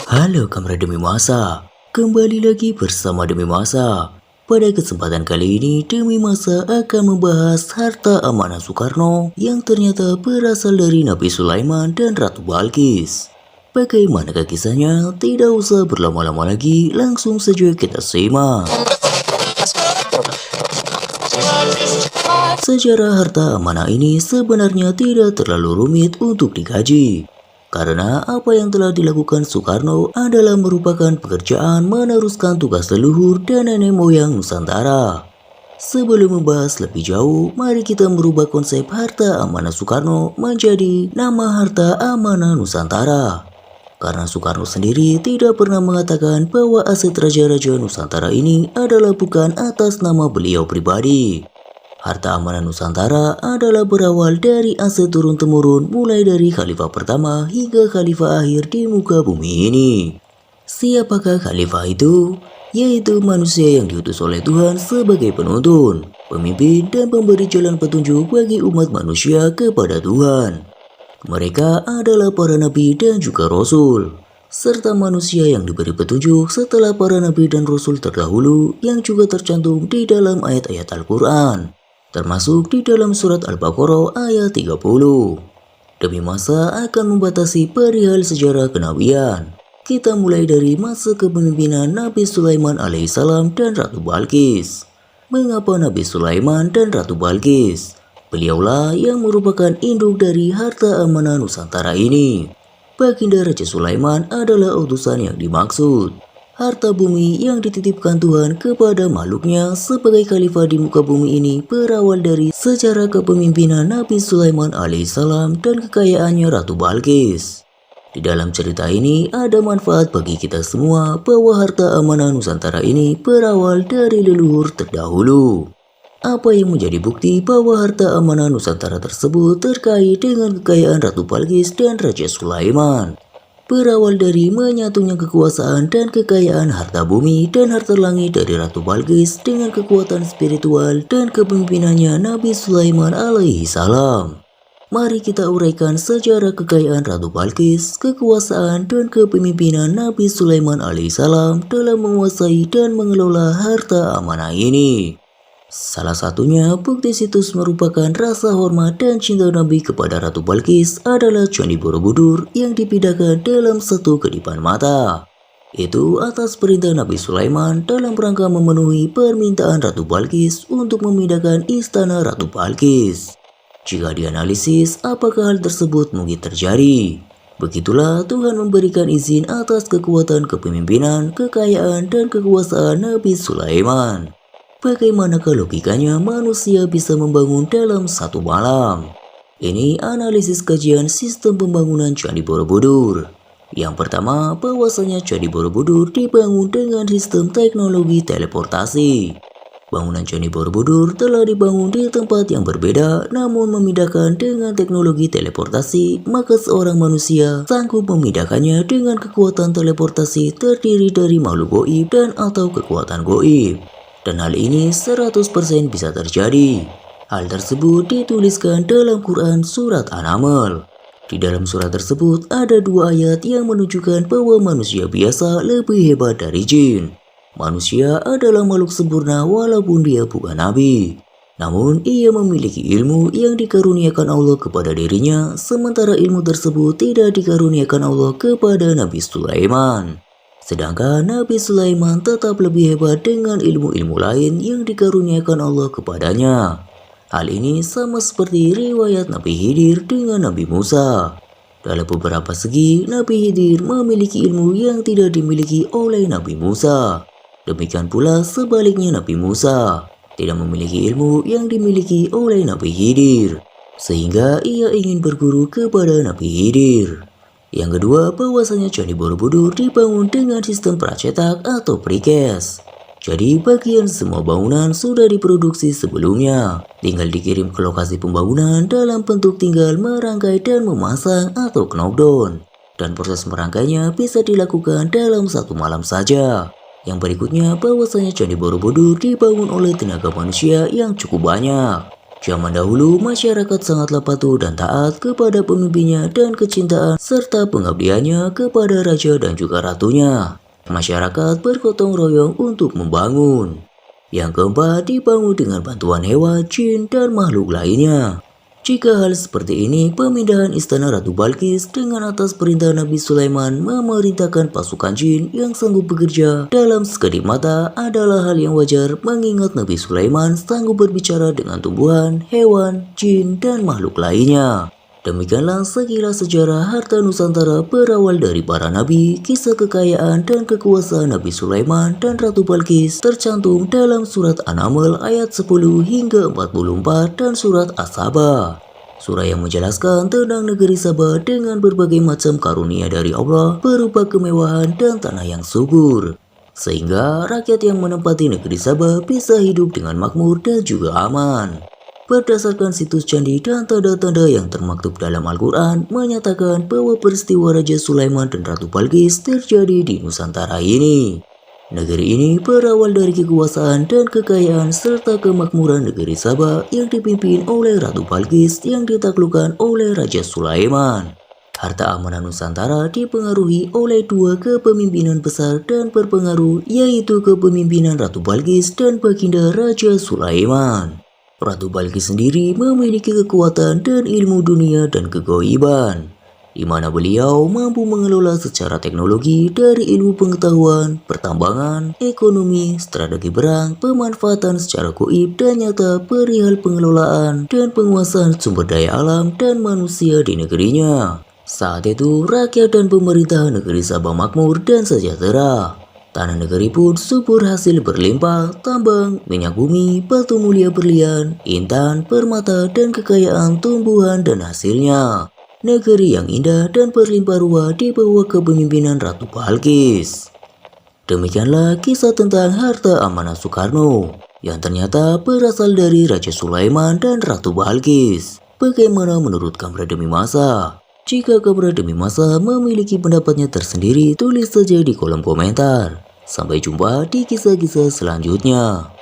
Halo kamera Demi Masa, kembali lagi bersama Demi Masa. Pada kesempatan kali ini, Demi Masa akan membahas harta amanah Soekarno yang ternyata berasal dari Nabi Sulaiman dan Ratu Balkis. Bagaimanakah kisahnya? Tidak usah berlama-lama lagi, langsung saja kita simak. Sejarah harta amanah ini sebenarnya tidak terlalu rumit untuk dikaji. Karena apa yang telah dilakukan Soekarno adalah merupakan pekerjaan meneruskan tugas leluhur dan nenek moyang Nusantara. Sebelum membahas lebih jauh, mari kita merubah konsep harta amanah Soekarno menjadi nama harta amanah Nusantara. Karena Soekarno sendiri tidak pernah mengatakan bahwa aset raja-raja Nusantara ini adalah bukan atas nama beliau pribadi. Harta amanah Nusantara adalah berawal dari aset turun-temurun mulai dari khalifah pertama hingga khalifah akhir di muka bumi ini. Siapakah khalifah itu? Yaitu manusia yang diutus oleh Tuhan sebagai penuntun, pemimpin, dan pemberi jalan petunjuk bagi umat manusia kepada Tuhan. Mereka adalah para nabi dan juga rasul, serta manusia yang diberi petunjuk setelah para nabi dan rasul terdahulu yang juga tercantum di dalam ayat-ayat Al-Quran. Termasuk di dalam surat Al-Baqarah ayat 30. Demi Masa akan membatasi perihal sejarah kenabian. Kita mulai dari masa kepemimpinan Nabi Sulaiman alaihissalam dan Ratu Balkis. Mengapa Nabi Sulaiman dan Ratu Balkis? Beliaulah yang merupakan induk dari harta amanah Nusantara ini. Baginda Raja Sulaiman adalah utusan yang dimaksud. Harta bumi yang dititipkan Tuhan kepada makhluknya sebagai khalifah di muka bumi ini berawal dari sejarah kepemimpinan Nabi Sulaiman alaihissalam dan kekayaannya Ratu Balkis. Di dalam cerita ini ada manfaat bagi kita semua bahwa harta amanah Nusantara ini berawal dari leluhur terdahulu. Apa yang menjadi bukti bahwa harta amanah Nusantara tersebut terkait dengan kekayaan Ratu Balkis dan Raja Sulaiman? Berawal dari menyatunya kekuasaan dan kekayaan harta bumi dan harta langit dari Ratu Balkis dengan kekuatan spiritual dan kepemimpinannya Nabi Sulaiman alaihi salam. Mari kita uraikan sejarah kekayaan Ratu Balkis, kekuasaan dan kepemimpinan Nabi Sulaiman alaihi salam dalam menguasai dan mengelola harta amanah ini. Salah satunya, bukti situs merupakan rasa hormat dan cinta Nabi kepada Ratu Balkis adalah Candi Borobudur yang dipindahkan dalam satu kedipan mata. Itu atas perintah Nabi Sulaiman dalam rangka memenuhi permintaan Ratu Balkis untuk memindahkan istana Ratu Balkis. Jika dianalisis, apakah hal tersebut mungkin terjadi? Begitulah Tuhan memberikan izin atas kekuatan kepemimpinan, kekayaan, dan kekuasaan Nabi Sulaiman. Bagaimanakah logikanya manusia bisa membangun dalam satu malam? Ini analisis kajian sistem pembangunan Candi Borobudur. Yang pertama, bahwasanya Candi Borobudur dibangun dengan sistem teknologi teleportasi. Bangunan Candi Borobudur telah dibangun di tempat yang berbeda, namun memindahkan dengan teknologi teleportasi, maka seorang manusia sanggup memindahkannya dengan kekuatan teleportasi terdiri dari makhluk goib dan atau kekuatan goib. Dan hal ini 100% bisa terjadi. Hal tersebut dituliskan dalam Quran surat An-Naml. Di dalam surat tersebut ada dua ayat yang menunjukkan bahwa manusia biasa lebih hebat dari jin. Manusia adalah makhluk sempurna walaupun dia bukan nabi. Namun ia memiliki ilmu yang dikaruniakan Allah kepada dirinya, sementara ilmu tersebut tidak dikaruniakan Allah kepada Nabi Sulaiman. Sedangkan Nabi Sulaiman tetap lebih hebat dengan ilmu-ilmu lain yang dikaruniakan Allah kepadanya. Hal ini sama seperti riwayat Nabi Khidir dengan Nabi Musa. Dalam beberapa segi, Nabi Khidir memiliki ilmu yang tidak dimiliki oleh Nabi Musa. Demikian pula sebaliknya Nabi Musa tidak memiliki ilmu yang dimiliki oleh Nabi Khidir, sehingga ia ingin berguru kepada Nabi Khidir. Yang kedua, bahwasanya Candi Borobudur dibangun dengan sistem pracetak atau precast. Jadi bagian semua bangunan sudah diproduksi sebelumnya, tinggal dikirim ke lokasi pembangunan dalam bentuk tinggal merangkai dan memasang atau knockdown. Dan proses merangkainya bisa dilakukan dalam satu malam saja. Yang berikutnya, bahwasanya Candi Borobudur dibangun oleh tenaga manusia yang cukup banyak. Zaman dahulu, masyarakat sangatlah patuh dan taat kepada pemimpinnya dan kecintaan serta pengabdiannya kepada raja dan juga ratunya. Masyarakat bergotong royong untuk membangun. Yang keempat, dibangun dengan bantuan hewan, jin, dan makhluk lainnya. Jika hal seperti ini, pemindahan istana Ratu Balkis dengan atas perintah Nabi Sulaiman memerintahkan pasukan jin yang sanggup bekerja dalam sekedip mata adalah hal yang wajar mengingat Nabi Sulaiman sanggup berbicara dengan tumbuhan, hewan, jin, dan makhluk lainnya. Demikianlah sekilas sejarah harta Nusantara berawal dari para nabi, kisah kekayaan dan kekuasaan Nabi Sulaiman dan Ratu Balkis tercantum dalam surat An-Naml ayat 10 hingga 44 dan surat As-Saba. Surah yang menjelaskan tentang negeri Sabah dengan berbagai macam karunia dari Allah berupa kemewahan dan tanah yang subur. Sehingga rakyat yang menempati negeri Sabah bisa hidup dengan makmur dan juga aman. Berdasarkan situs candi dan tanda-tanda yang termaktub dalam Al-Quran menyatakan bahwa peristiwa Raja Sulaiman dan Ratu Balkis terjadi di Nusantara ini. Negeri ini berawal dari kekuasaan dan kekayaan serta kemakmuran negeri Sabah yang dipimpin oleh Ratu Balkis yang ditaklukkan oleh Raja Sulaiman. Harta amanah Nusantara dipengaruhi oleh dua kepemimpinan besar dan berpengaruh yaitu kepemimpinan Ratu Balkis dan Baginda Raja Sulaiman. Ratu Balkis sendiri memiliki kekuatan dan ilmu dunia dan kegoiban, di mana beliau mampu mengelola secara teknologi dari ilmu pengetahuan, pertambangan, ekonomi, strategi perang, pemanfaatan secara goib dan nyata perihal pengelolaan dan penguasaan sumber daya alam dan manusia di negerinya. Saat itu, rakyat dan pemerintah negeri Sabah makmur dan sejahtera. Tanah negeri pun subur hasil berlimpah, tambang, minyak bumi, batu mulia berlian, intan, permata, dan kekayaan tumbuhan dan hasilnya. Negeri yang indah dan berlimpah ruah di bawah kepemimpinan Ratu Balkis. Demikianlah kisah tentang harta amanah Soekarno, yang ternyata berasal dari Raja Sulaiman dan Ratu Balkis. Bagaimana menurut Kamera Demi Masa? Jika Kamera Demi Masa memiliki pendapatnya tersendiri, tulis saja di kolom komentar. Sampai jumpa di kisah-kisah selanjutnya.